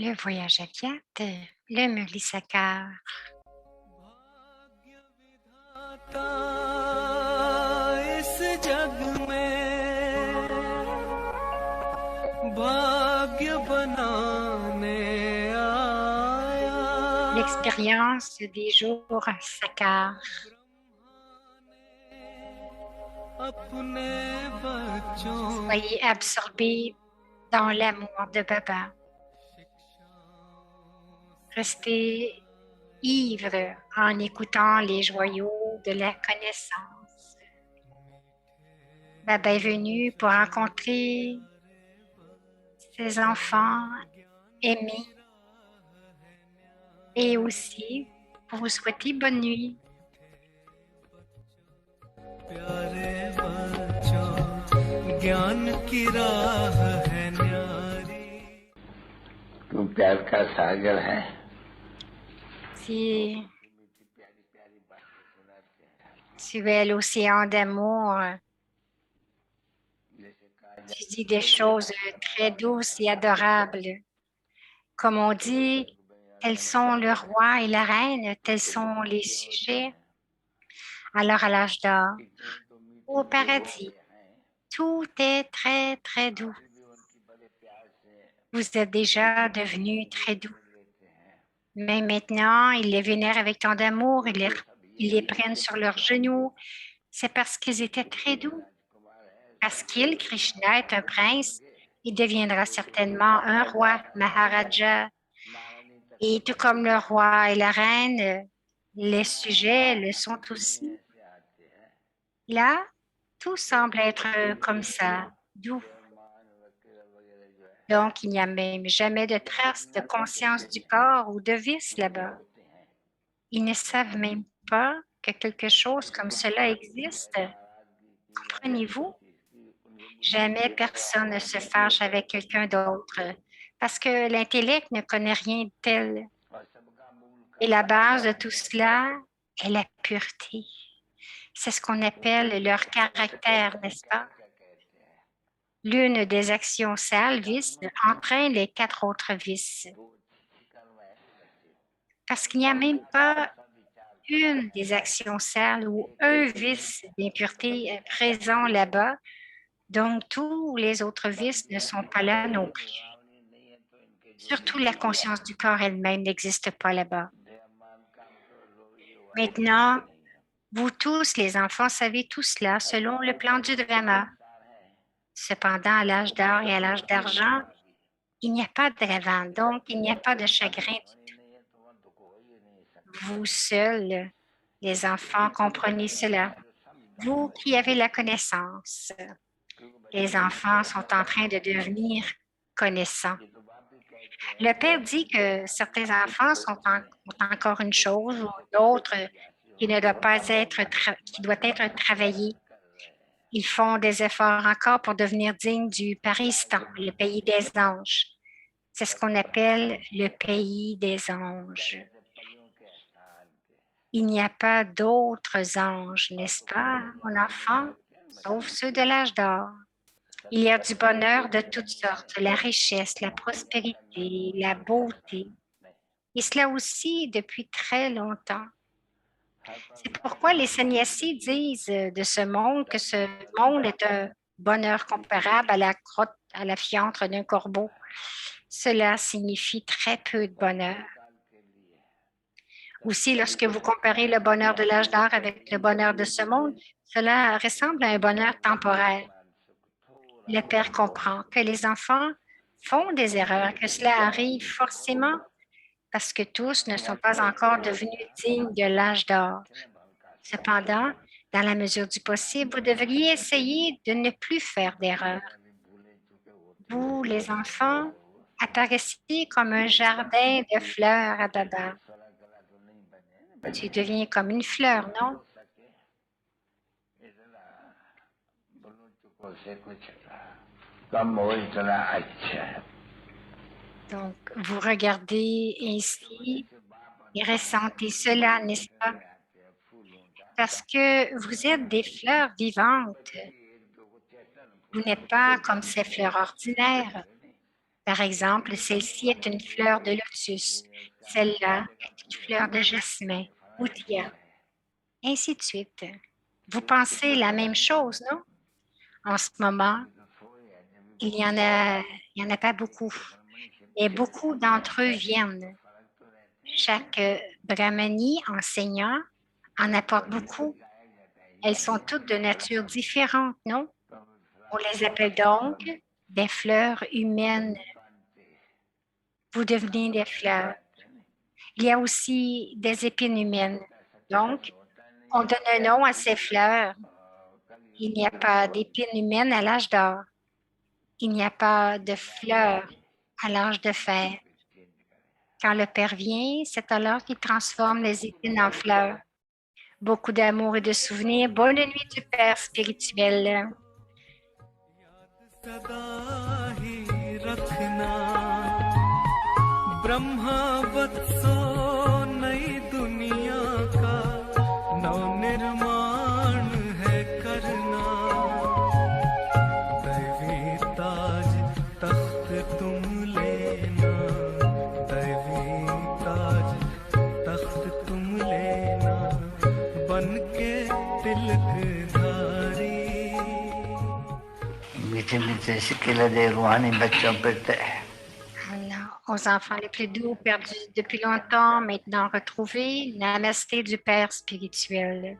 Le voyage à 4, le Mulisakar. भाग्य विधाता इस जग में भाग्य बनाने आया L'expérience des jours Sakar. अपने बच्चों Soyez absorbés dans l'amour de Baba. Restez ivres en écoutant les joyaux de la connaissance. Baba est venu pour rencontrer ses enfants aimés et aussi pour vous souhaiter bonne nuit. प्यारे बच्चों ज्ञान की राह है न्यारी तू प्यार का सागर है Si tu es l'océan d'amour, tu dis des choses très douces et adorables. Comme on dit, tels sont le roi et la reine, tels sont les sujets. Alors à l'âge d'or, au paradis, tout est très, très doux. Vous êtes déjà devenus très doux. Mais maintenant, ils les vénèrent avec tant d'amour, ils les prennent sur leurs genoux. C'est parce qu'ils étaient très doux. Parce qu'il, Krishna, est un prince, il deviendra certainement un roi, Maharaja. Et tout comme le roi et la reine, les sujets le sont aussi. Là, tout semble être comme ça, doux. Donc, il n'y a même jamais de trace de conscience du corps ou de vice là-bas. Ils ne savent même pas que quelque chose comme cela existe. Comprenez-vous? Jamais personne ne se fâche avec quelqu'un d'autre parce que l'intellect ne connaît rien de tel. Et la base de tout cela est la pureté. C'est ce qu'on appelle leur caractère, n'est-ce pas? L'une des actions sales, vices, entraîne les 4 autres vices. Parce qu'il n'y a même pas une des actions sales ou un vice d'impureté présent là-bas. Donc, tous les autres vices ne sont pas là non plus. Surtout la conscience du corps elle-même n'existe pas là-bas. Maintenant, vous tous, les enfants, savez tout cela selon le plan du drama. Cependant, à l'âge d'or et à l'âge d'argent, il n'y a pas de rêve, donc il n'y a pas de chagrin. Vous seuls, les enfants, comprenez cela. Vous qui avez la connaissance, les enfants sont en train de devenir connaissants. Le père dit que certains enfants ont encore une chose ou d'autre qui ne doit pas être, qui doit être travaillée. Ils font des efforts encore pour devenir dignes du Paristan, le pays des anges. C'est ce qu'on appelle le pays des anges. Il n'y a pas d'autres anges, n'est-ce pas, mon enfant, sauf ceux de l'âge d'or. Il y a du bonheur de toutes sortes, la richesse, la prospérité, la beauté. Et cela aussi depuis très longtemps. C'est pourquoi les sannyasis disent de ce monde que ce monde est un bonheur comparable à la crotte, à la fientre d'un corbeau. Cela signifie très peu de bonheur. Aussi, lorsque vous comparez le bonheur de l'âge d'or avec le bonheur de ce monde, cela ressemble à un bonheur temporaire. Le père comprend que les enfants font des erreurs, que cela arrive forcément parce que tous ne sont pas encore devenus dignes de l'âge d'or. Cependant, dans la mesure du possible, vous devriez essayer de ne plus faire d'erreurs. Vous, les enfants, apparaissez comme un jardin de fleurs à Baba. Tu deviens comme une fleur, non? Donc, vous regardez ainsi et ressentez cela, n'est-ce pas? Parce que vous êtes des fleurs vivantes. Vous n'êtes pas comme ces fleurs ordinaires. Par exemple, celle-ci est une fleur de lotus. Celle-là est une fleur de jasmin, boutia, ainsi de suite. Vous pensez la même chose, non? En ce moment, il y en a pas beaucoup. Et beaucoup d'entre eux viennent. Chaque brahmani enseignant en apporte beaucoup. Elles sont toutes de nature différente, non? On les appelle donc des fleurs humaines. Vous devenez des fleurs. Il y a aussi des épines humaines. Donc, on donne un nom à ces fleurs. Il n'y a pas d'épines humaines à l'âge d'or. Il n'y a pas de fleurs à l'âge de fer. Quand le Père vient, c'est alors qu'il transforme les épines en fleurs. Beaucoup d'amour et de souvenirs. Bonne nuit du Père spirituel. सदा ही रखना ब्रह्मा वत्सो नई दुनिया का नवनिर्माण है करना दैवी ताज तख्त तुम लेना दैवी ताज तख्त तुम लेना बन के तिलकधारी मीठे मीठे सिक्के दे रूहानी बच्चों पे Alors, aux enfants les plus doux, perdus depuis longtemps, maintenant retrouvés, namasté du Père spirituel.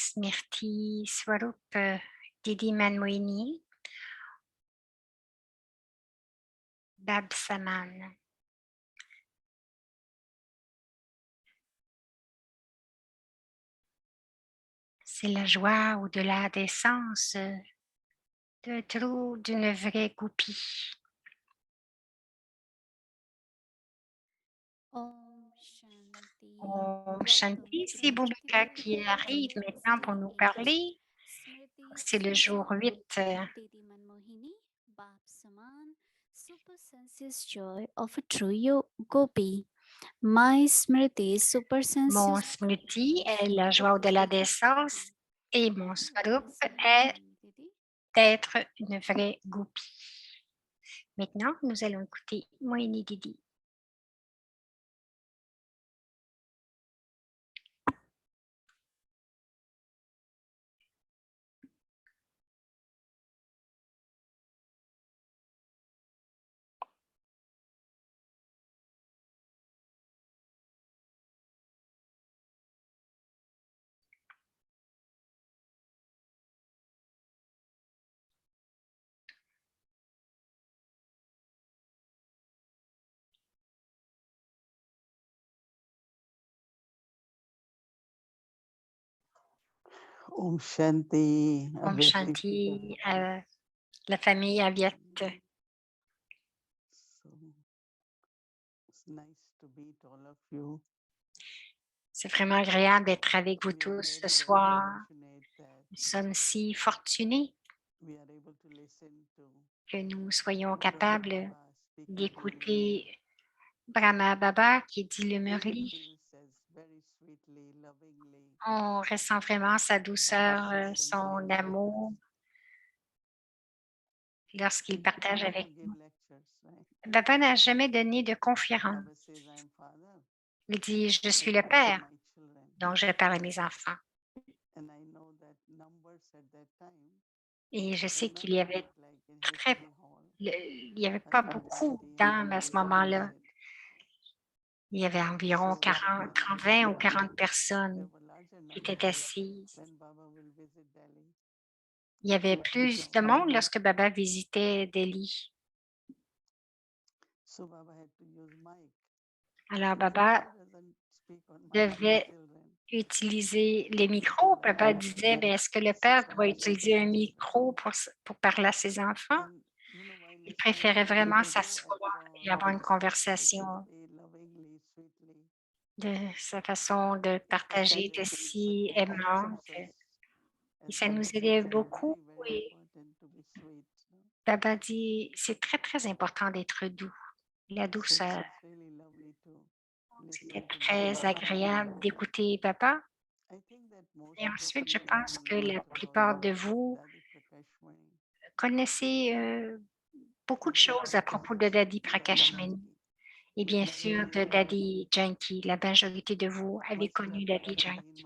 Smriti Swarup Didi Manmohini, Bab Saman. C'est la joie au-delà des sens d'une vraie goupille. Om Shanti, c'est Bhumika qui arrive maintenant pour nous parler. C'est le jour 8. Joy of a true gopi. My Smriti super Mon Smriti est la joie au-delà des sens et mon Swarup est d'être une vraie goupille. Maintenant, nous allons écouter Mohini Didi. Om Shanti. Om Shanti, la famille Aviette. C'est vraiment agréable d'être avec vous tous ce soir. Nous sommes si fortunés que nous soyons capables d'écouter Brahma Baba qui dit le Murli. On ressent vraiment sa douceur, son amour lorsqu'il partage avec nous. Baba n'a jamais donné de conférence. Il dit, je suis le Père, donc je parle à mes enfants. Et je sais qu'il y avait il y avait pas beaucoup d'âmes à ce moment-là. Il y avait environ 20 ou 40 personnes qui étaient assises. Il y avait plus de monde lorsque Baba visitait Delhi. Alors, Baba devait utiliser les micros. Baba disait, est-ce que le père doit utiliser un micro pour parler à ses enfants? Il préférait vraiment s'asseoir et avoir une conversation de sa façon de partager était si aimante et ça nous aidait beaucoup et Baba dit: «C'est très, très important d'être doux». La douceur. C'était très agréable d'écouter papa et ensuite je pense que la plupart de vous connaissez, beaucoup de choses à propos de Daddy Prakashmani et bien sûr de Daddy Janki. La majorité de vous avez connu Daddy Janki.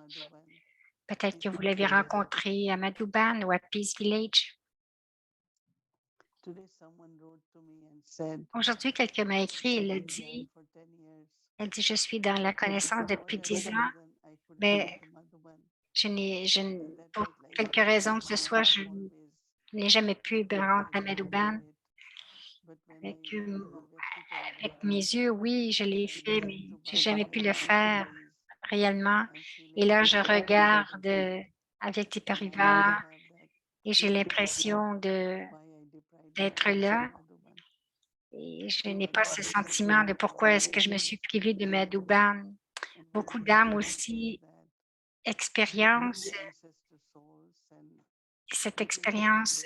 Peut-être que vous l'avez rencontré à Madhuban ou à Peace Village. Aujourd'hui, quelqu'un m'a écrit, elle dit: «Je suis dans la connaissance depuis 10 ans, mais je n'ai pour quelque raison que ce soit, je n'ai jamais pu me rendre à Madhuban. Avec, avec mes yeux, oui, je l'ai fait, mais j'ai jamais pu le faire réellement et là, je regarde, avec des Parivar et j'ai l'impression d'être là et je n'ai pas ce sentiment de pourquoi est-ce que je me suis privée de Madhuban. Beaucoup d'âmes aussi expérience cette expérience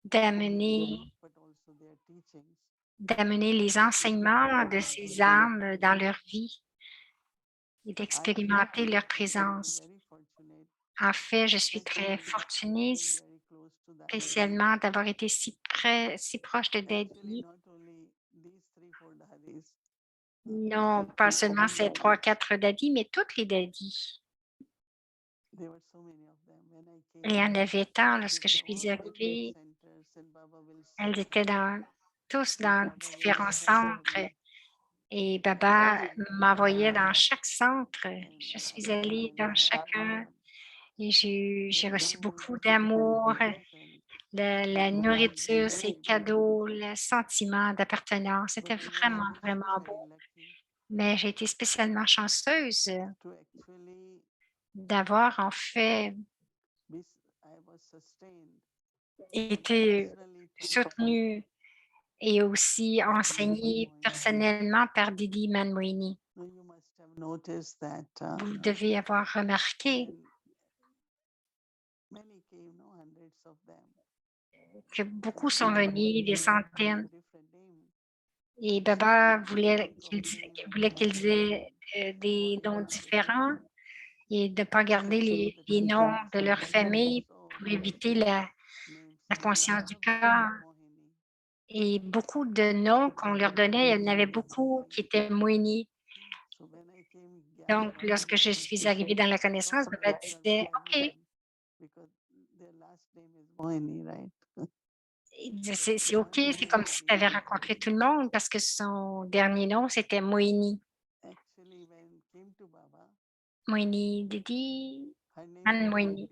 d'amener d'amener les enseignements de ces âmes dans leur vie et d'expérimenter leur présence. En fait, je suis très fortunée spécialement d'avoir été si près, si proche de Daddy. Non, pas seulement ces 3-4 daddies, mais toutes les daddies. Il y en avait tant lorsque je suis arrivée. Elles étaient tous dans différents centres et Baba m'envoyait dans chaque centre. Je suis allée dans chacun et j'ai reçu beaucoup d'amour, la nourriture, ces cadeaux, le sentiment d'appartenance. C'était vraiment, vraiment beau. Mais j'ai été spécialement chanceuse d'avoir en fait été soutenue et aussi enseignée personnellement par Didi Manmoini. Vous devez avoir remarqué que beaucoup sont venus, des centaines, et Baba voulait qu'ils aient des noms différents et de ne pas garder les noms de leur famille pour éviter la conscience du corps. Et beaucoup de noms qu'on leur donnait, il y en avait beaucoup qui étaient Moini. Donc, lorsque je suis arrivée dans la connaissance, Baba disait: «OK». Il disait: C'est OK, c'est comme si tu avais rencontré tout le monde parce que son dernier nom, c'était Moini. Moini Didi, Anne Moini.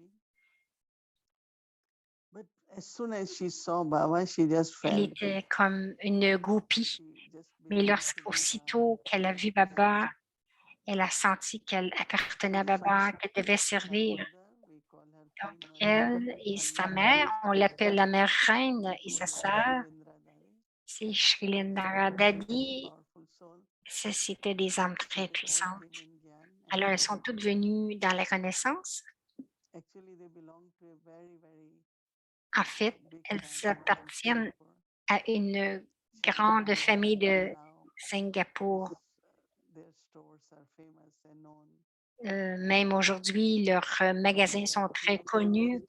Elle était comme une goupille, mais aussitôt qu'elle a vu Baba, elle a senti qu'elle appartenait à Baba, qu'elle devait servir. Donc elle et sa mère, on l'appelle la mère reine et sa sœur, c'est Srilindara Dadi. C'était des âmes très puissantes. Alors elles sont toutes venues dans la connaissance. En fait, elles appartiennent à une grande famille de Singapour. Même aujourd'hui, leurs magasins sont très connus.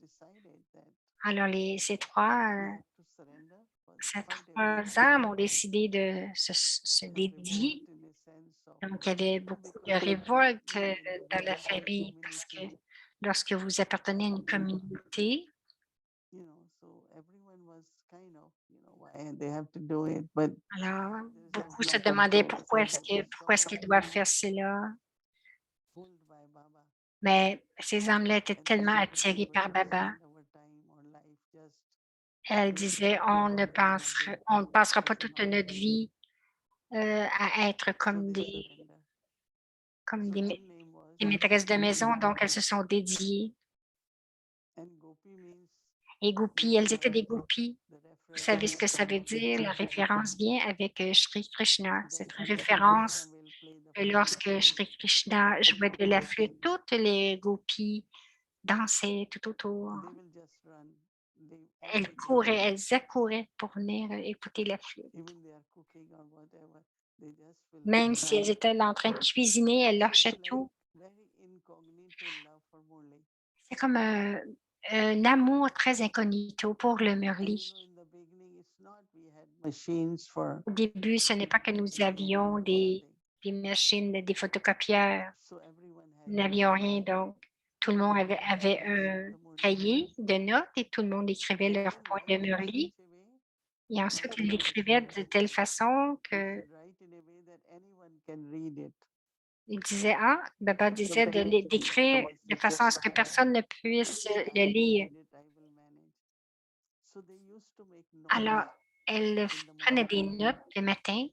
Alors, ces trois âmes ont décidé de se dédier. Donc, il y avait beaucoup de révolte dans la famille parce que lorsque vous appartenez à une communauté, alors beaucoup se demandaient pourquoi est-ce qu'ils doivent faire cela. Mais ces âmes-là étaient tellement attirées par Baba. Elle disait: on ne passera pas toute notre vie à être comme des maîtresses de maison, donc elles se sont dédiées. Et goupies, elles étaient des goupies. Vous savez ce que ça veut dire? La référence vient avec Shri Krishna. Cette référence lorsque Shri Krishna jouait de la flûte, toutes les gopis dansaient tout autour. They will just run. Elles couraient, elles accouraient pour venir écouter la flûte. Even they are cooking or whatever, they just will Même si elles run. étaient là en train de cuisiner, elles It's lâchaient like tout. very incognito love for Murli. C'est comme un amour très incognito pour le And Murli. in the beginning, it's not we had machines for Au début, ce n'est pas que nous avions des machines, des photocopieurs. so everyone had Nous n'avions rien, donc tout le monde avait un cahier de notes et tout le monde écrivait leur point de Murli. Et ensuite, ils l'écrivaient de telle façon que write in a way that anyone can read it. il disait, Baba disait d'écrire de façon à ce que personne ne puisse le lire. So they used to make noise, Alors, elle prenait des notes le matin,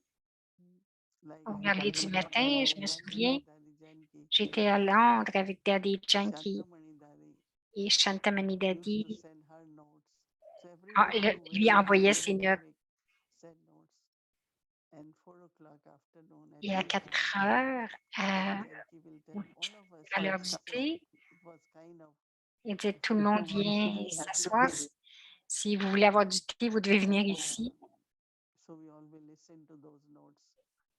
like au Murli du matin. Je me souviens, j'étais à Londres avec Daddy Janki Shantamani Dadi et Shantamani used to Dadi send her notes. So every morning lui when envoyait they ses wake, notes. send notes. And 4 o'clock afternoon at Et à tea 4 time, heures, Janki will tell all of us à l'heure that du thé, it was kind of il disait tout le monde vient s'asseoir. Si vous voulez avoir du thé, vous devez venir ici. so we all will listen to those notes.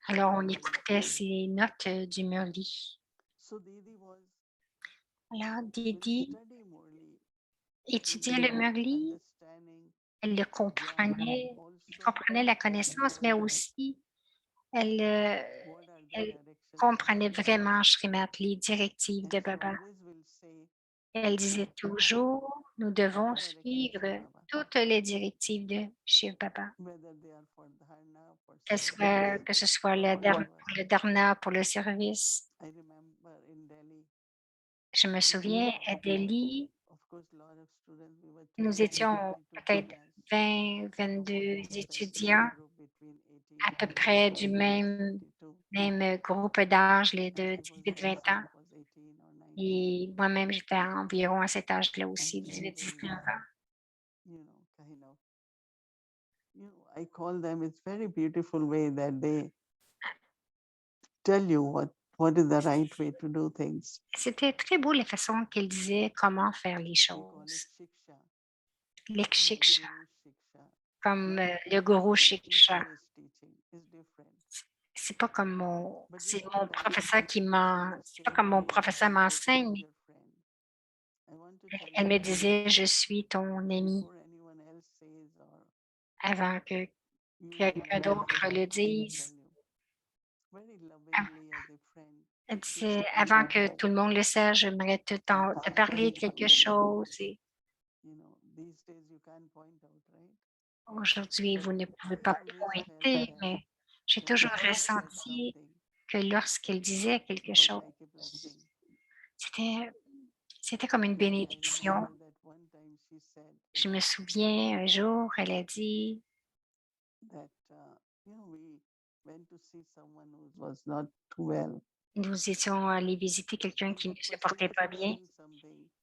Alors, on écoutait ces notes du Murli. So Didi was Alors, will Didi study Murli, étudiait le Murli, understanding elle le comprenait, elle comprenait la connaissance, mais aussi elle, what are the elle directions. comprenait vraiment Shrimad, les directives de And she Baba. always will say, Elle disait toujours, nous devons directions suivre of Baba, toutes les directives de Shiv Baba, whether they are for dharna, for que ce soit le dharna pour le service. I remember in Delhi, Je me souviens, à Delhi, of course, a lot of students, we were nous 20, étions 22 peut-être juniors, 20, 22 second étudiants, group between 18 à peu près du même 22. groupe d'âge, les de I was 18-20 also ans. was 18 or 19. Et moi-même, j'étais environ à cet âge-là aussi, And 18-19 ans. you know, kind of, I call them, it's very beautiful way that they tell you what is the right way to do things. C'était très beau la façon qu'elle disait comment faire les We call it choses. shiksha, Shiksha, guru shiksha. comme Not le gourou the Shiksha. teacher is teaching, it's different. C'est pas comme mon, But c'est you know mon that professeur qui c'est pas say, comme mon "Hey, professeur I want to m'enseigne, be mais your friend. I want to tell elle you me one disait, je thing suis ton ami before anyone else says or avant que you quelqu'un know, d'autre le I dise. tell you." Very lovingly as a friend. Elle She disait, said, avant que tout le monde le sache, j'aimerais te parler de quelque chose. Et you know, these days you can't point out, right? aujourd'hui, vous ne pouvez pas Always pointer, felt that mais j'ai when toujours she said ressenti something, que lorsqu'elle disait it quelque was chose, like a blessing. c'était, c'était comme une I bénédiction. remember that one time she said Je me souviens, un jour, elle a dit, that, we went to see someone who was not too well. nous étions allés visiter quelqu'un qui ne se portait pas bien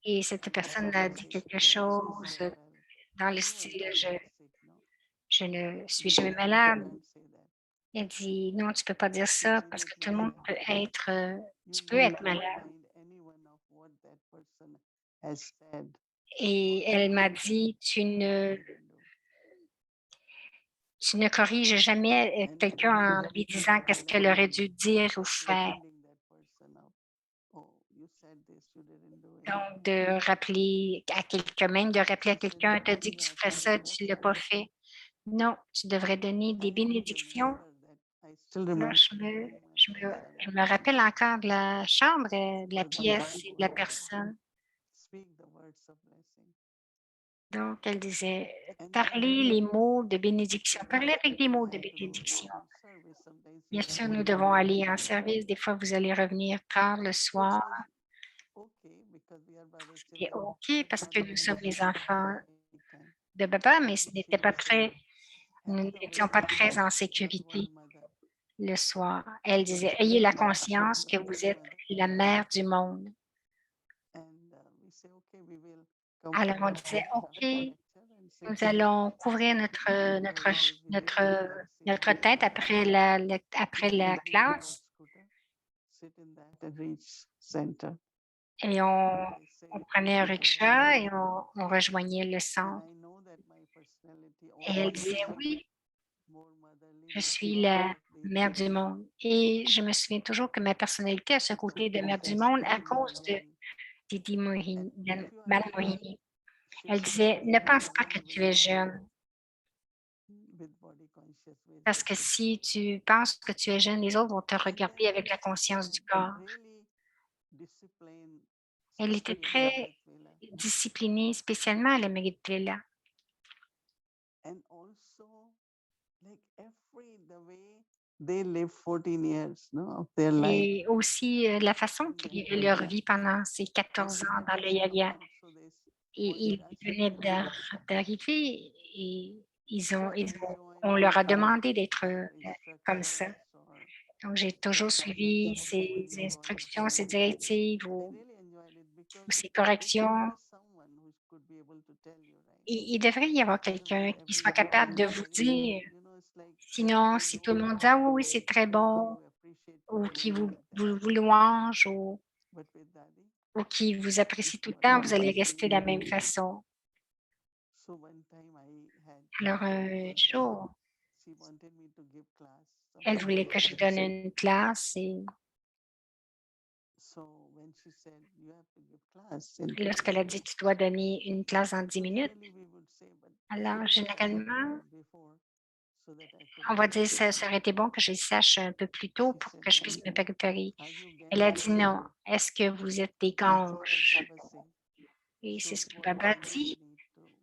et cette personne a dit quelque chose dans le style, je ne suis jamais malade. Elle dit, non, tu ne peux pas dire ça parce que tout le monde peut être, tu peux être malade. Et elle m'a dit, tu ne corriges jamais quelqu'un en lui disant qu'est-ce qu'elle aurait dû dire ou faire. Donc, de rappeler à quelqu'un, même de rappeler à quelqu'un, tu as dit que tu ferais ça, tu ne l'as pas fait. Non, tu devrais donner des bénédictions. Là, je me rappelle encore de la chambre, de la pièce et de la personne. Donc, elle disait, parlez les mots de bénédiction. Parlez avec des mots de bénédiction. Bien sûr, nous devons aller en service. Des fois, vous allez revenir tard le soir. C'est OK parce que nous sommes les enfants de Baba, mais nous n'étions pas très en sécurité le soir. Elle disait, ayez la conscience que vous êtes la mère du monde. Alors, on disait, OK, nous allons couvrir notre tête après la classe. sit in that and reach center. Et on prenait un rickshaw et on rejoignait le And centre. I know that my personality Et elle always disait, was oui, more motherly, je but suis because la of the mère du monde. Et je me souviens toujours que ma personnalité a ce côté de mère du monde à cause de Didi Mohini, de Madame Mohini. Elle disait, ne pense pas que tu es jeune, with body conscious way. parce que si tu penses que tu es jeune, les autres vont te regarder avec la conscience du corps. Really disciplined, Elle était strict très Vela. disciplinée, spécialement à la mairie de Villa. And also, like the way they live 14 years of their life. Et aussi la façon qu'ils vivaient leur vie pendant ces 14 ans dans le Yaga. Et ils venaient d'arriver et on leur a demandé d'être comme ça. Donc, j'ai toujours suivi ces instructions, ces directives ou ces corrections. Il devrait y avoir quelqu'un qui soit capable de vous dire. Sinon, si tout le monde dit « Ah oui, oui, c'est très bon », ou qui vous louange, ou qui vous apprécie tout le temps, vous allez rester de la même façon. Alors, un jour, elle voulait que je donne une classe et lorsqu'elle a dit « Tu dois donner une classe en 10 minutes », alors généralement, on va dire ça aurait été bon que je le sache un peu plus tôt pour que je puisse me préparer. Elle a dit non. Est-ce que vous êtes des ganges? Et c'est ce que Baba dit.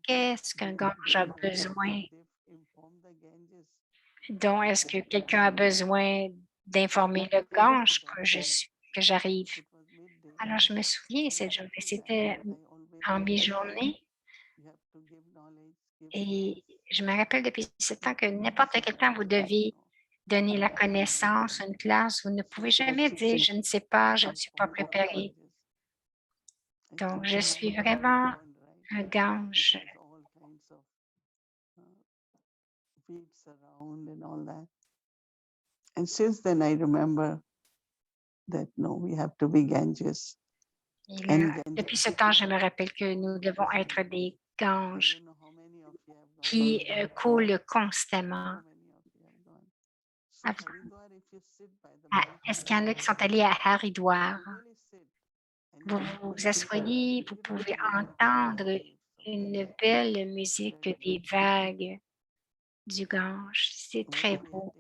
Qu'est-ce qu'un gange a besoin? Donc, est-ce que quelqu'un a besoin d'informer le gange que j'arrive? Alors, je me souviens, cette journée, c'était en mi-journée. Et je me rappelle depuis ce temps que n'importe quel temps vous devez donner la connaissance, une classe, vous ne pouvez jamais dire « je ne sais pas, je ne suis pas préparé ». Donc, je suis vraiment un gange. And since then, I remember that no, we have to be Ganges. Et là, depuis ce temps, je me rappelle que nous devons être des ganges qui coulent constamment. Est-ce qu'il y en a qui sont allés à Haridwar? Vous vous asseyez, vous pouvez entendre une belle musique des vagues du Gange. C'est très beau.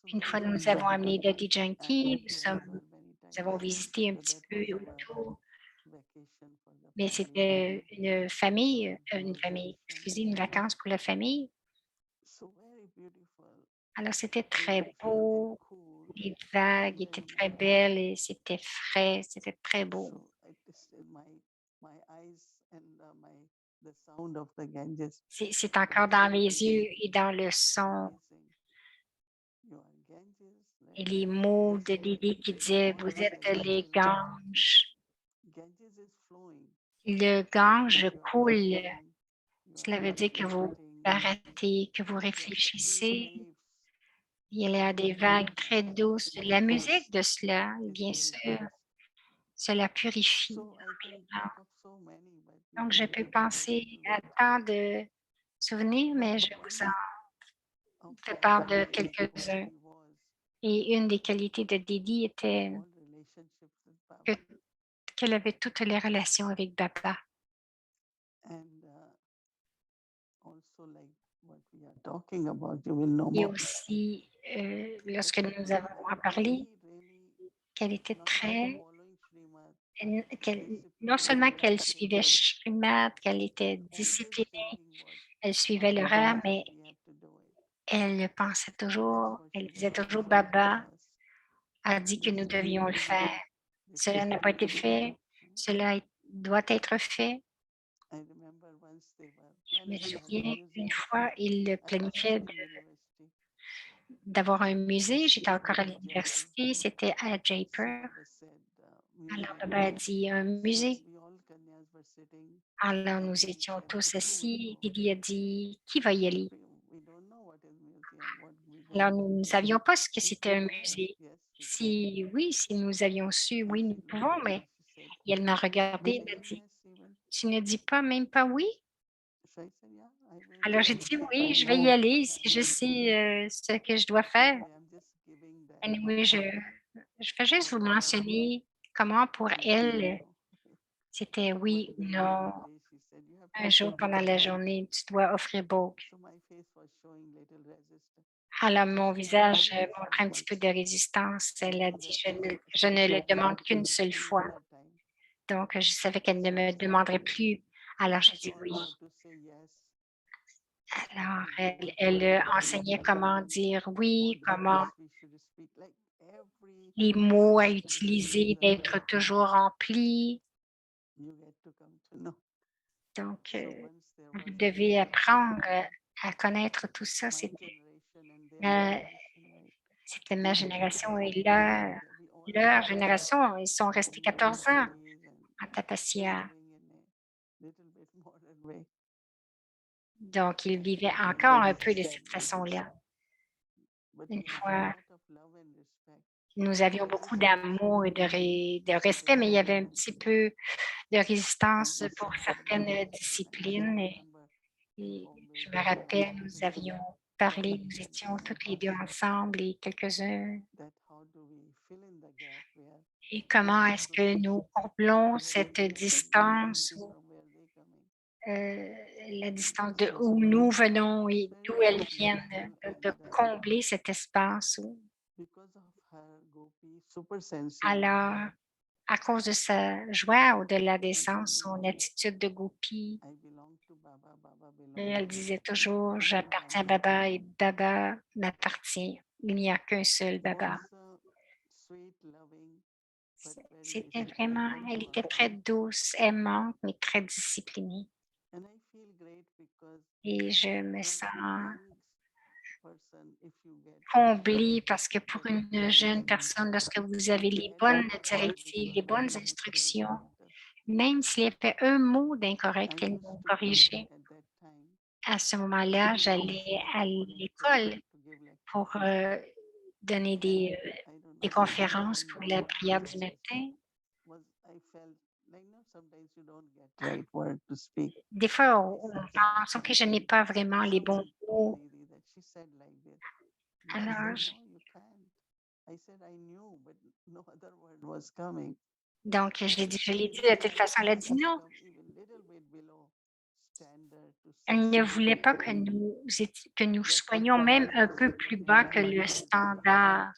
Une fois, nous avons amené Daddy Janki, nous avons visité un petit peu autour, mais c'était une vacance pour la famille. Alors, c'était très beau. Les vagues étaient très belles et c'était frais, c'était très beau. C'est encore dans mes yeux et dans le son. Et les mots de Didi qui disaient « Vous êtes les Ganges ». Le Gange coule. Cela veut dire que vous arrêtez, que vous réfléchissez. Il y a des vagues très douces. La musique de cela, bien sûr, cela purifie. Donc, je peux penser à tant de souvenirs, mais je vous en fais part de quelques-uns. Et une des qualités de Didi était qu'elle avait toutes les relations avec Baba. Et aussi, lorsque nous avons parlé, qu'elle était non seulement qu'elle suivait Srimad, qu'elle était disciplinée, elle suivait l'horaire, mais elle pensait toujours, elle disait toujours, Baba a dit que nous devions le faire. Cela n'a pas été fait, cela doit être fait. Je me souviens, une fois, il planifiait d'avoir un musée. J'étais encore à l'université, c'était à Jaipur. Alors, Baba a dit un musée. Alors, nous étions tous assis. Didi a dit, qui va y aller? Alors, nous ne savions pas ce que c'était un musée. Si oui, si nous avions su, oui, nous pouvons, mais et elle m'a regardée, elle a dit: «Tu ne dis pas même pas oui?» Alors j'ai dit: «Oui, je vais y aller si je sais, ce que je dois faire». Anyway, je fais juste vous mentionner comment pour elle, c'était oui ou non. Un jour pendant la journée, tu dois offrir beaucoup. Alors mon visage, montrait un petit peu de résistance. Elle a dit: Je ne le demande qu'une seule fois». Donc je savais qu'elle ne me demanderait plus. Alors j'ai dit: «Oui». Alors elle enseignait comment dire oui, comment les mots à utiliser, d'être toujours remplis. Donc vous devez apprendre, à connaître tout ça. Euh, C'était ma génération et leur génération, ils sont restés 14 ans en Tapacia. Donc, ils vivaient encore un peu de cette façon-là. Une fois, nous avions beaucoup d'amour et de respect, mais il y avait un petit peu de résistance pour certaines disciplines. Et je me rappelle, nous avions parlé, nous étions toutes les deux ensemble et quelques-uns. Et comment est-ce que nous comblons cette distance, euh, la distance de où nous venons et d'où elles viennent, de combler cet espace. Alors, à cause de sa joie au-delà des sens, son attitude de goupille, et elle disait toujours: «J'appartiens à Baba et Baba m'appartient. Il n'y a qu'un seul Baba». C'était vraiment, elle était très douce, aimante, mais très disciplinée. Et je me sens comblée parce que pour une jeune personne, lorsque vous avez les bonnes directives, les bonnes instructions, même s'il y avait un mot d'incorrect, elle nous corrigeait. À ce moment-là, j'allais à l'école pour donner des conférences pour la prière du matin. Des fois, on pense: «OK, je n'ai pas vraiment les bons mots». Alors, donc je l'ai dit de telle façon, elle a dit: «Non». Elle ne voulait pas que nous soyons même un peu plus bas que le standard.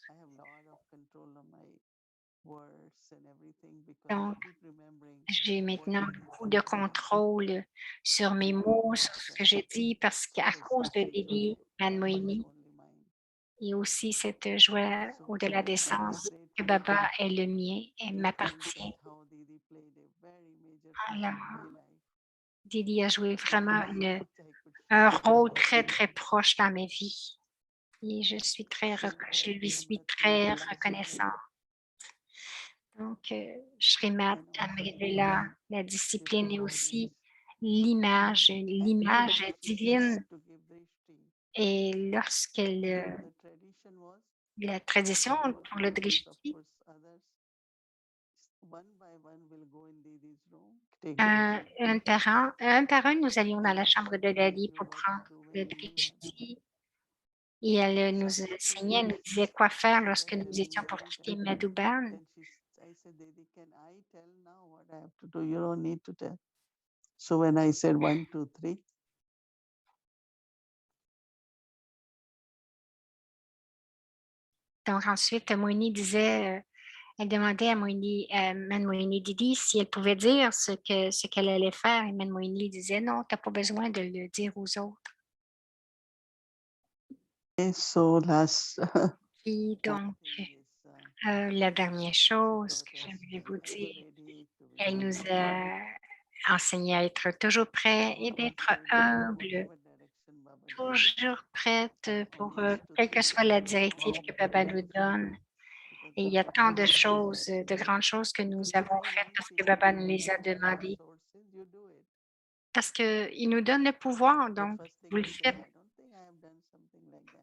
Donc, j'ai maintenant beaucoup de contrôle sur mes mots, sur ce que je dis, parce qu'à cause de Lily Manmoini et aussi cette joie au-delà des sens, que Baba est le mien et m'appartient. Alors, Didi a joué vraiment un rôle très, très proche dans ma vie et je lui suis très reconnaissante. Donc, Shrimat Amrila, la discipline et aussi l'image divine. Et la tradition pour le drishti, un par un, nous allions dans la chambre de Dadi pour prendre le drishti. Et elle nous enseignait, elle nous disait quoi faire lorsque nous étions pour quitter Madhuban. So when I said 1, 2, 3, Donc ensuite, Moini disait, elle demandait à Mme Moini Didi si elle pouvait dire ce qu'elle allait faire. Et Mme Moini disait: «Non, tu n'as pas besoin de le dire aux autres». so last Puis donc, la dernière chose que j'aimerais vous dire, elle nous a enseigné à être toujours prêt et d'être humble, toujours prête pour quelle que soit la directive que Baba nous donne. Et il y a tant de choses, de grandes choses que nous avons faites parce que Baba nous les a demandées. Parce qu'il nous donne le pouvoir, donc vous le faites.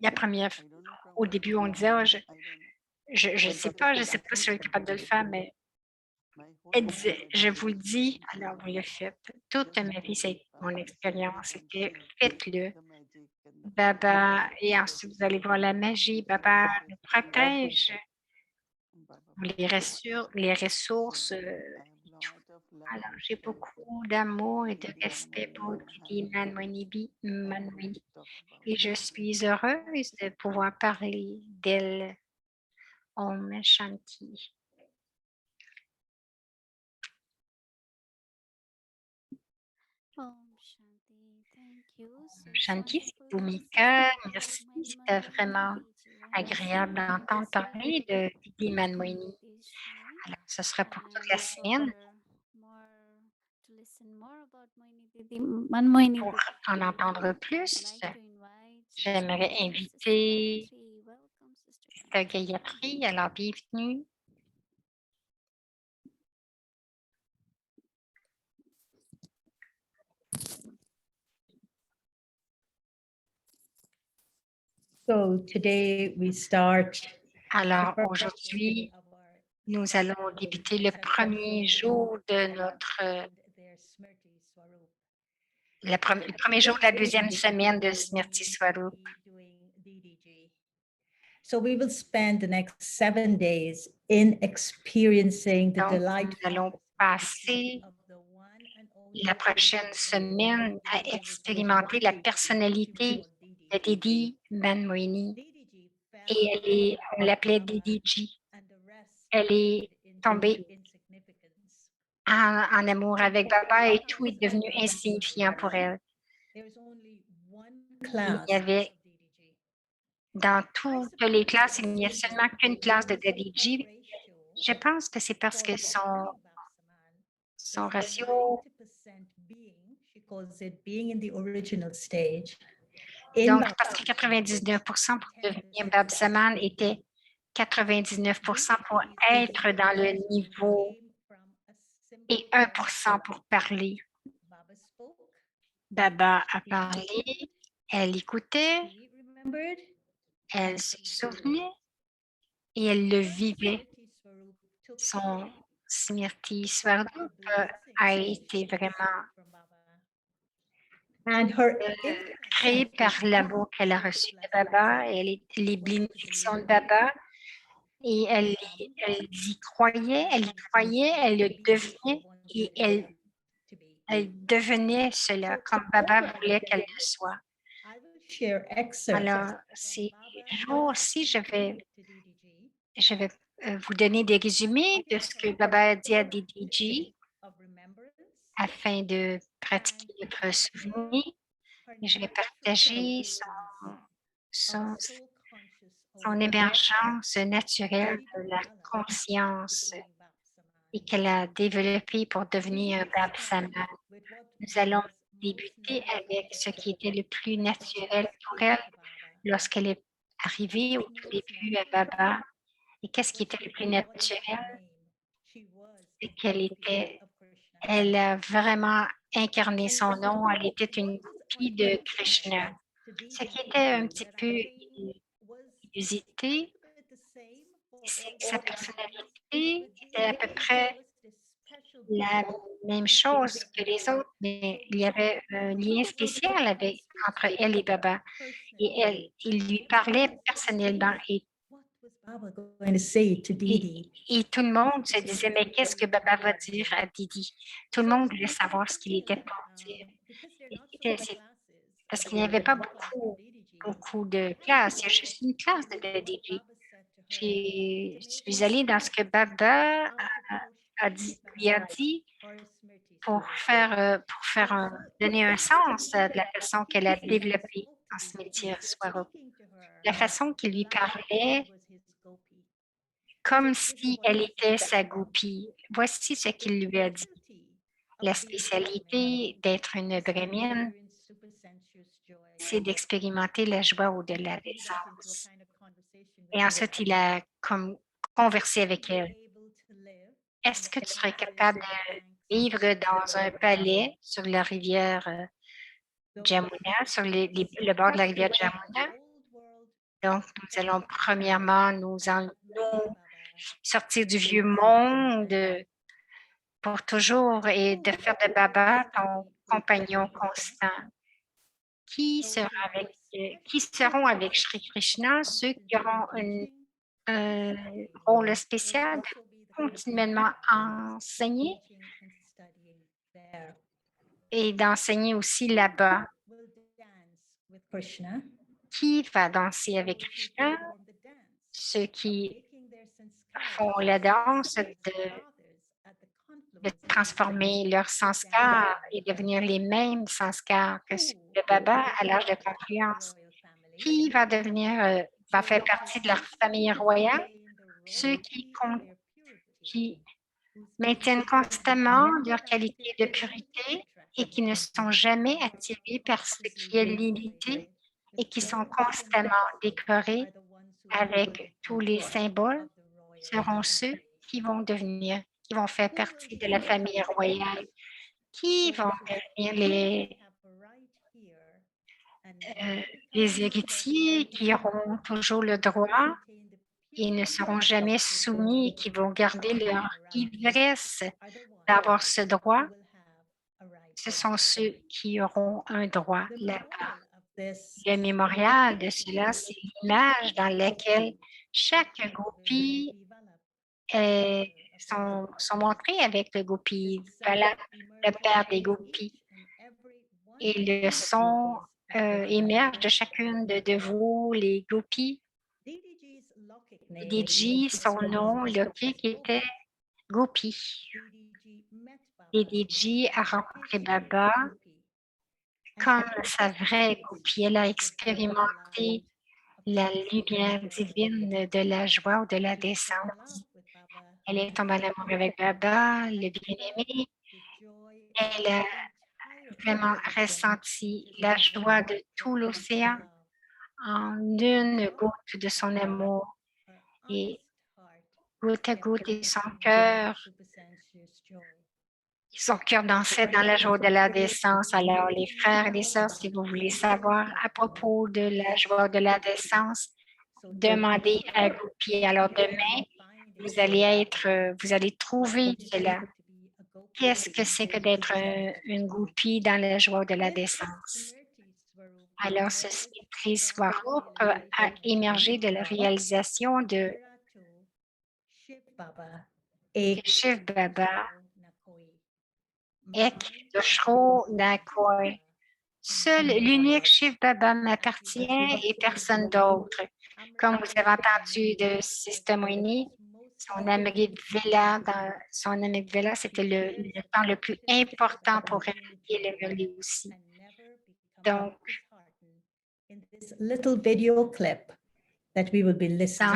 La première, au début, on disait: «Oh, Je ne sais pas, je ne sais pas si je suis capable de le faire, mais elle disait, je vous le dis, alors vous le faites. Toute ma vie, c'est mon expérience. C'était faites-le. Baba, et ensuite vous allez voir la magie. Baba nous protège, les ressources. Et tout. Alors, j'ai beaucoup d'amour et de respect pour Didi Manmoini et je suis heureuse de pouvoir parler d'elle. Om Shanti. Om Shanti. Thank you. So Shanti, c'est wonderful to Bhumika. see Merci. my C'était vraiment Didi. agréable d'entendre parler de Didi Manmoini. Alors, ce sera pour toute la semaine. To listen more about Moini Didi, Manmoini Pour Didi, en entendre plus, I'd like to invite j'aimerais Sister inviter Gayatri. Welcome, Sister Sister Gayatri. Alors, bienvenue. So today we start. Alors, aujourd'hui, nous allons débuter le premier jour de le premier jour de la deuxième semaine de Smriti Swarup. So we will spend the next 7 days in experiencing the Donc, delight nous allons passer la prochaine semaine à expérimenter la personnalité de Didi Manmoini. Et on l'appelait Didi G. Elle est tombée en amour avec Baba et tout est devenu insignifiant pour elle. Il y avait dans toutes les classes, il n'y a seulement qu'une classe de Didi G. Je pense que c'est parce que son ratio. Donc, parce que 99 pour devenir Bab Saman était 99 pour être dans le niveau et 1 pour parler. Baba a parlé, elle écoutait, elle se souvenait et elle le vivait. Son Smriti Swarup a été vraiment créé par l'amour qu'elle a reçu de Baba, les bénédictions de Baba, et elle y croyait, elle le devenait et elle devenait cela comme Baba voulait qu'elle le soit. Alors, ces jours-ci, je vais vous donner des résumés de ce que Baba a dit à Didi afin de pratiquer notre souvenir. Et je vais partager son émergence naturelle de la conscience et qu'elle a développée pour devenir un Bab Saman. Nous allons débuter avec ce qui était le plus naturel pour elle lorsqu'elle est arrivée au tout début à Baba. Et qu'est-ce qui était le plus naturel? C'est elle a vraiment incarné son nom. Elle était une copie de Krishna. Ce qui était un petit peu inusité, c'est que sa personnalité était à peu près la même chose que les autres, mais il y avait un lien spécial entre elle et Baba. Et il lui parlait personnellement et tout le monde se disait, mais qu'est-ce que Baba va dire à Didi? Tout le monde voulait savoir ce qu'il était pour dire. Parce qu'il n'y avait pas beaucoup de classes. Il y a juste une classe de Didi. Je suis allée dans ce que Baba lui a dit pour donner un sens de la façon qu'elle a développé en cimetière Swarup. La façon qu'il lui parlait comme si elle était sa goupille. Voici ce qu'il lui a dit. La spécialité d'être une brahmine, c'est d'expérimenter la joie au-delà des sens. Et ensuite, il a conversé avec elle. Est-ce que tu serais capable de vivre dans un palais sur la rivière Jamuna, sur le bord de la rivière Jamuna? Donc, nous allons premièrement nous nous sortir du vieux monde pour toujours et de faire de Baba ton compagnon constant. Qui seront avec Sri Krishna, ceux qui auront un rôle spécial de continuellement enseigner et d'enseigner aussi là-bas. Qui va danser avec Krishna? Ceux qui font la danse de transformer leurs sanskars et devenir les mêmes sanskars que ceux de Baba à l'âge de confluence. Qui va va faire partie de leur famille royale? Ceux qui maintiennent constamment leur qualité de purité et qui ne sont jamais attirés par ce qui est limité et qui sont constamment décorés avec tous les symboles seront ceux qui vont faire partie de la famille royale, qui vont devenir les héritiers, qui auront toujours le droit et ne seront jamais soumis et qui vont garder leur ivresse d'avoir ce droit. Ce sont ceux qui auront un droit là-bas. Le mémorial de cela, c'est l'image dans laquelle chaque gopi sont montrés avec le gopi, voilà, le père des gopis. Et le son émerge de chacune de vous, les gopis. DDG, son nom, Loki, qui était Gopi. DDG a rencontré Baba comme sa vraie Gopi. Elle a expérimenté la lumière divine de la joie ou de la descente. Elle est tombée en amour avec Baba, le bien-aimé. Elle a vraiment ressenti la joie de tout l'océan en une goutte de son amour. Et goutte à goutte, et son cœur dansait dans la joie de la descente. Alors, les frères et les sœurs, si vous voulez savoir à propos de la joie de la descente, demandez à Gopi. Alors, demain, vous allez trouver cela. Qu'est-ce que c'est que d'être une goupille dans la joie de la descente? Alors, ce Sri Swarup a émergé de la réalisation de Shiv Baba, Ek Doshro Nakoi. Seul l'unique Shiv Baba m'appartient et personne d'autre. Comme vous avez entendu de Sister Moini, son Amrit Vela, c'était le temps le plus important pour réveiller le Murli aussi. Donc, dans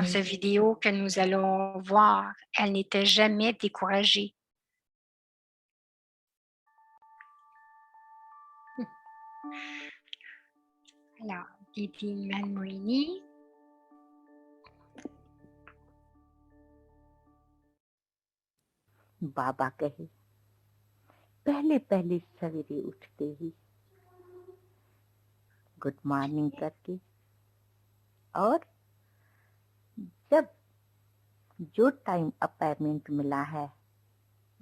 ce vidéo que nous allons voir, elle n'était jamais découragée. Alors, Didi Manmoini. बाबा कहे पहले पहले सवेरे उठते ही good morning करके और जब जो time appointment मिला है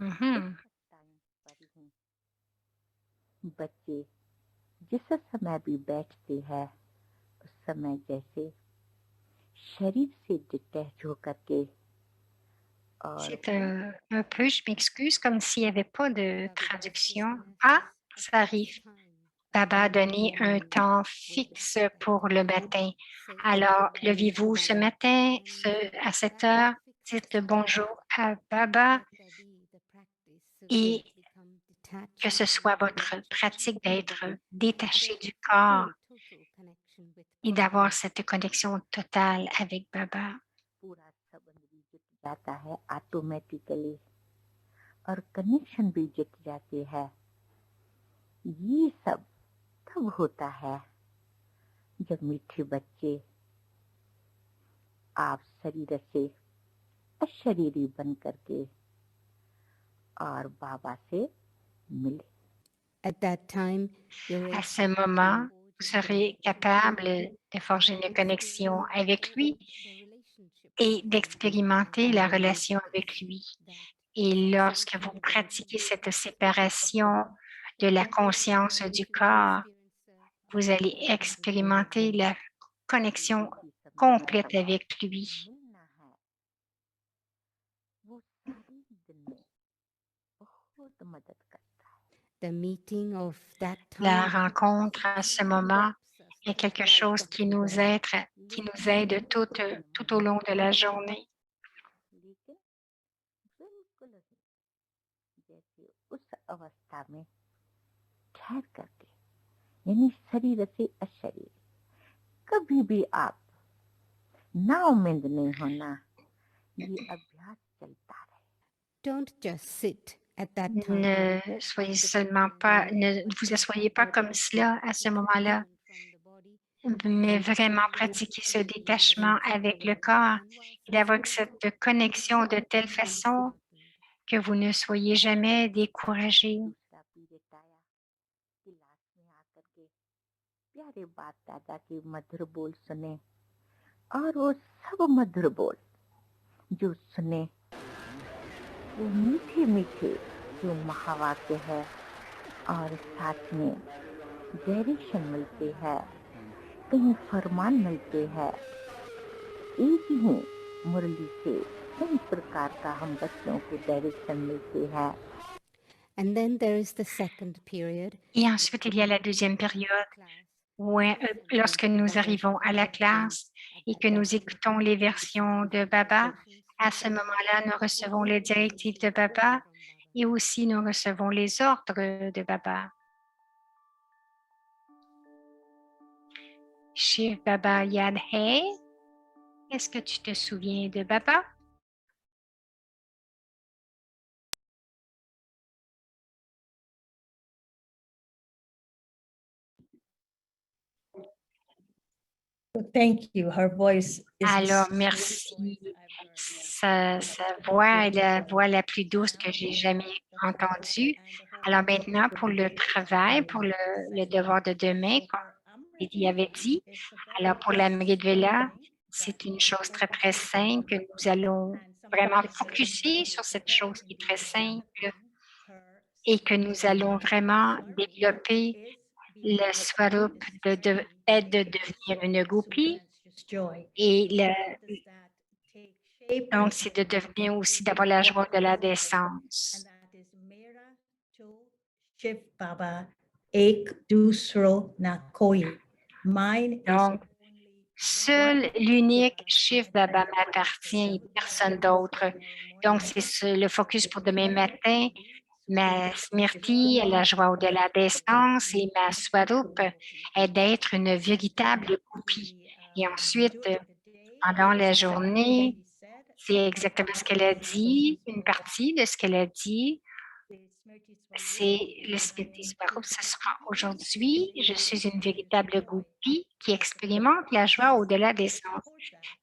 टाइम पर ही बच्चे जिस समय भी बैठते हैं उस समय जैसे शरीर से डिटैच होकर के C'est un peu, je m'excuse, comme s'il n'y avait pas de traduction. Ah, ça arrive. Baba a donné un temps fixe pour le matin. Alors, levez-vous ce matin à 7 heures, dites bonjour à Baba et que ce soit votre pratique d'être détaché du corps et d'avoir cette connexion totale avec Baba. जाता है ऑटोमेटिकली और कनेक्शन भी जुट जाते हैं ये सब तब होता है जब मीठे बच्चे आप शरीर से अशरीरी बन करके और बाबा से मिले À ce moment, vous serez capable de forger une connexion avec lui et d'expérimenter la relation avec lui. Et lorsque vous pratiquez cette séparation de la conscience du corps, vous allez expérimenter la connexion complète avec lui. मिलना है वो सारी दिन में बहुत मदद करता है The meeting of that La time rencontre à ce moment est quelque chose qui nous aide tout au long de la journée. लेकिन बिल्कुल नहीं जैसे उस अवस्था में ठहर करके यानी शरीर से अशरीर कभी भी आप नाउमीद नहीं होना ये अभ्यास चलता रहे don't just sit at that time. Ne vous asseyez pas comme cela à ce moment-là, mais vraiment pratiquer ce détachement avec le corps et d'avoir cette connexion de telle façon que vous ne soyez jamais découragé. दूसरा पीरियड आया क्लास में आकर के प्यारे बाप दादा के मधुर बोल सुने और वो सब मधुर बोल जो सुने वो मीठे मीठे जो महावाक्य है और साथ में डायरेक्शन मिलते हैं कहीं फरमान मिलते हैं एक ही मुरली से कई प्रकार का हम बच्चों को डायरेक्शन मिलते हैं And then there is the second period. Et ensuite, il y a la deuxième période où, lorsque nous arrivons à la classe et que nous écoutons les versions de Baba, à ce moment-là, nous recevons les directives de Baba et aussi nous recevons les ordres de Baba. Shiv Baba Yad Hey, est-ce que tu te souviens de Baba? Thank you. Her voice is Alors, merci. Sa voix est la voix la plus douce que j'ai jamais entendue. Alors maintenant, pour le travail, pour le devoir de demain, comme il avait dit, alors pour l'Amrit Vela, c'est une chose très, très simple que nous allons vraiment focuser sur cette chose qui est très simple et que nous allons vraiment développer le swarup de devenir une goupille et donc c'est de devenir aussi d'avoir la joie de la descente. Donc, seul l'unique Shiv Baba m'appartient et personne d'autre. Donc, c'est le focus pour demain matin. Ma Smriti, la joie de la descente et ma Swarup est d'être une véritable goupille. Et ensuite, pendant la journée, c'est exactement ce qu'elle a dit, une partie de ce qu'elle a dit. C'est le Smriti Swarup, ce sera aujourd'hui. Je suis une véritable goupille qui expérimente la joie au-delà des sens.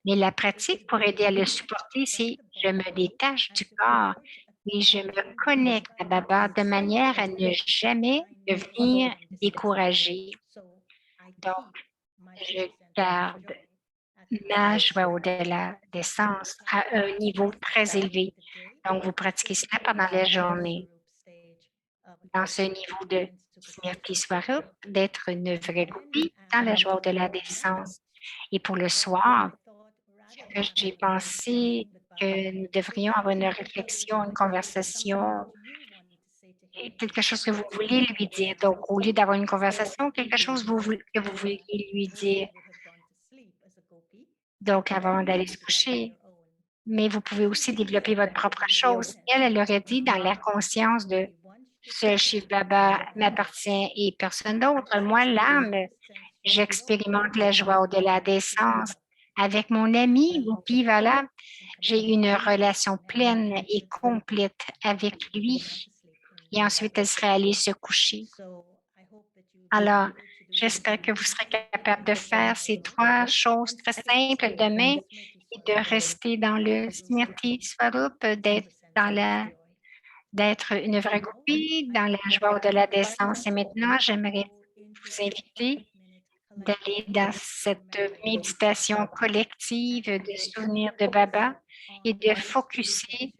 Mais la pratique pour aider à le supporter, c'est je me détache du corps et je me connecte à Baba de manière à ne jamais devenir découragée. Donc, je garde ma joie au-delà des sens à un niveau très élevé. Donc, vous pratiquez cela pendant la journée. Dans ce niveau de Smriti Swarup, d'être une vraie goupille dans la joie au-delà des sens. Et pour le soir, j'ai pensé que nous devrions avoir une réflexion, une conversation, quelque chose que vous voulez lui dire. Donc, au lieu d'avoir une conversation, quelque chose que vous voulez lui dire. Donc, avant d'aller se coucher. Mais vous pouvez aussi développer votre propre chose. Elle aurait dit dans la conscience de ce Shiv Baba m'appartient et personne d'autre. Moi, l'âme, j'expérimente la joie au-delà des sens. Avec mon ami Gopi Vala, j'ai une relation pleine et complète avec lui. Et ensuite, elle serait allée se coucher. Alors, j'espère que vous serez capable de faire ces trois choses très simples demain et de rester dans le Smriti Swarup, d'être une vraie goupille dans la joie au-delà des sens. Et maintenant, j'aimerais vous inviter d'aller dans cette méditation collective de souvenir de Baba et de focuser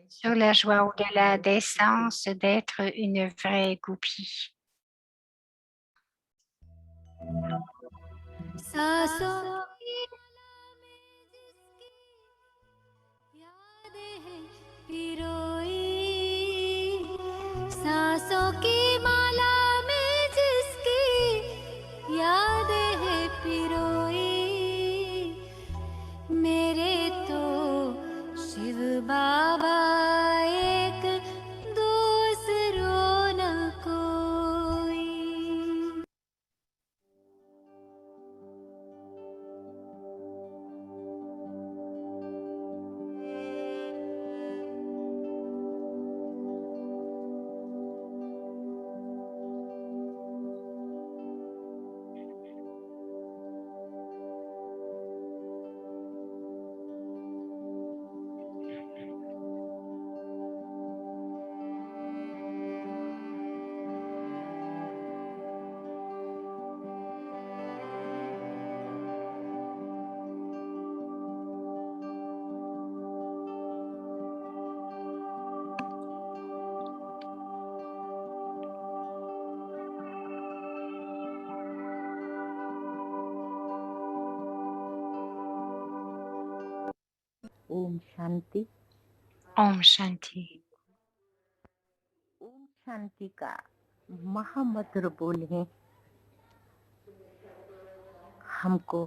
sur la joie au-delà des sens d'être une vraie goupille. सांसों की माला में जिसकी यादें हैं पिरोई सांसों की माला में जिसकी यादें हैं पिरोई मेरे तो शिव बाबा एक दूसरो न कोई ओम शांति। Om Shanti. ओम शांति का महामंत्र बोले हमको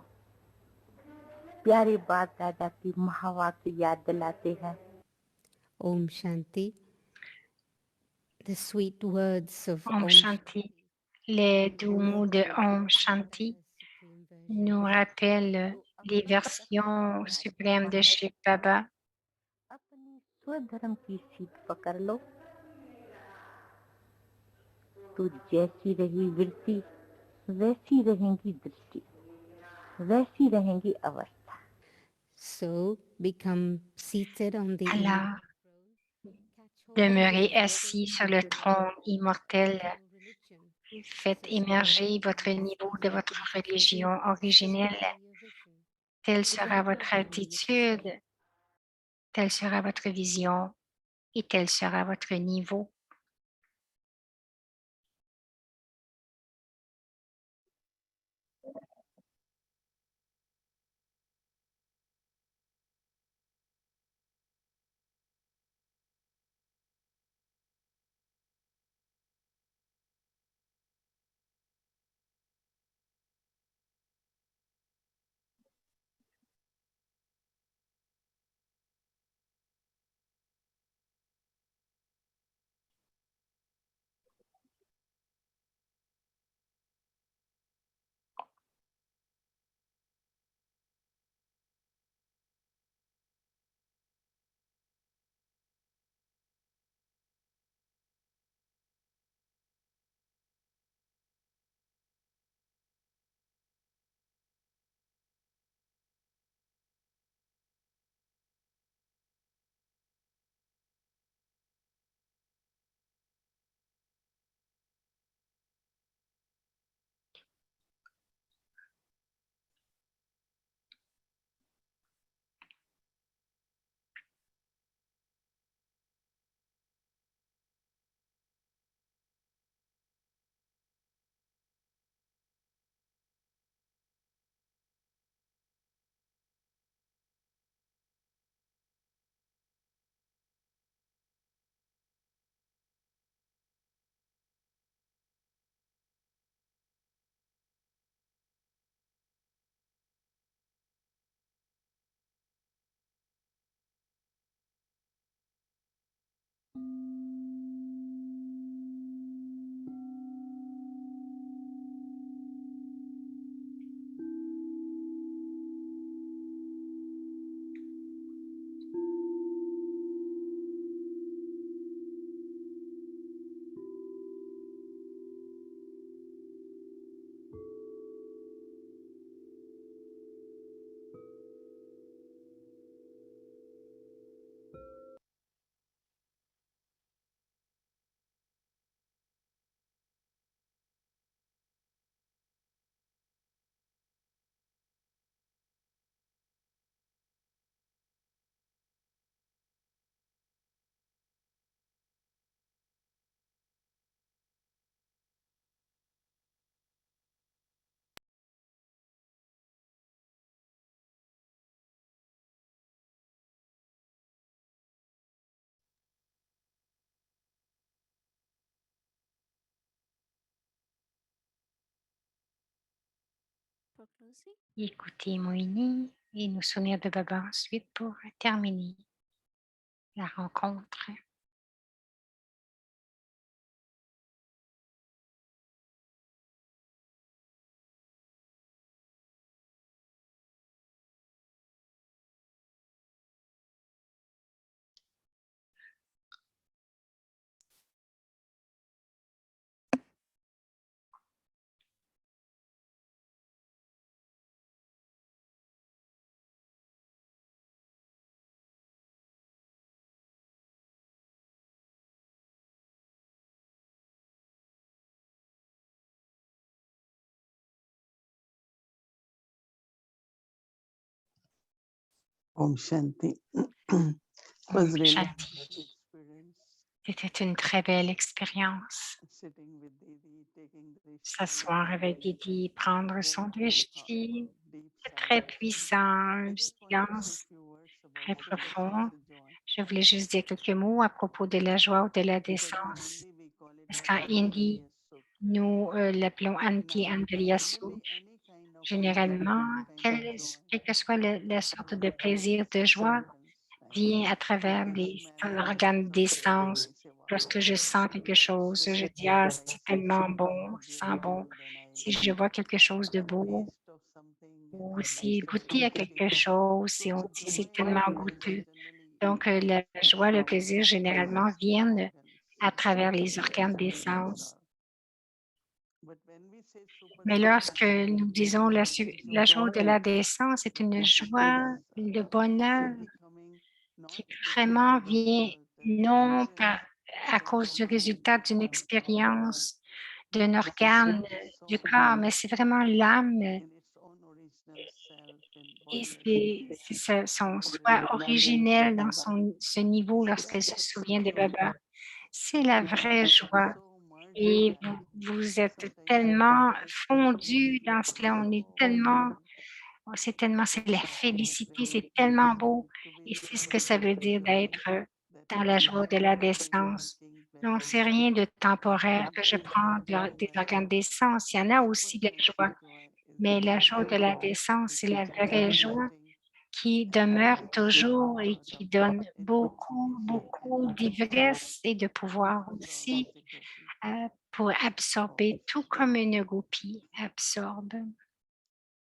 प्यारे बाप दादा की महावाक्य याद दिलाते हैं। Om Shanti. The sweet words of Om Shanti. Les doux mots de Om Shanti nous rappellent les versions suprêmes de Shiv Baba. अपने स्वधर्म की सीट पकड़ लो तो जैसी रही वृत्ति वैसी रहेंगी दृष्टि वैसी रहेंगी अवस्था। So become seated on the Alors, demeurez assis sur le trône immortel et faites émerger votre niveau de votre religion originelle. Telle sera votre attitude, telle sera votre vision et tel sera votre niveau. for closing. Écoutez Moini et nos souvenirs de Baba ensuite pour terminer la rencontre. Om Shanti. It Om was really a Shanti. nice experience C'était une très belle expérience. sitting with Didi, taking the S'asseoir avec Didi, prendre son drishti, deep c'est très silence. puissant, I un just wanted to say silence a few words très about profond. the joy. Je voulais juste dire quelques mots à propos de la joie ou de la Because in décence. Hindi we call it Parce qu'en Anti hindi, Andaliya Sukh. nous l'appelons Anti Now, Andaliyasu. generally any kind of Généralement, kind of quelle que soit la sorte de joy plaisir, de joie, vient à travers in les this manner, organes des sometimes sens. I say, wow, Lorsque je sens quelque chose, this je is dis, ah, what I c'est see, tellement something bon, ça sent bon. beautiful, then Si je vois quelque chose de a beau, taste of something and ou I si like it goûter à so much. quelque chose, So si on the dit c'est joy tellement and goûteux. pleasure generally Donc, la joie, le plaisir, généralement, viennent à travers les organes des sens. But when we say super Mais joy, lorsque nous disons la joie au-delà des sens, c'est une joie, le bonheur qui vraiment vient non à cause du résultat d'une expérience, d'un organe du corps, mais c'est vraiment l'âme in its own original self, in et wondrous c'est son soi originel dans ce niveau So lorsqu'elle that se is souvient de true joy. Baba. C'est la vraie joie. So merged Et in that. vous êtes Sometimes tellement I just fondu dans cela, on est tellement, c'est la félicité, c'est tellement beau. Et c'est ce que ça veut dire d'être dans la joie de la décence. Non, c'est rien de temporaire que je prends des organes des sens. Il y en a aussi de la joie, mais la joie de la décence, c'est la vraie joie qui demeure toujours et qui donne beaucoup, beaucoup d'ivresse et de pouvoir aussi pour absorber, tout comme une goupille absorbe.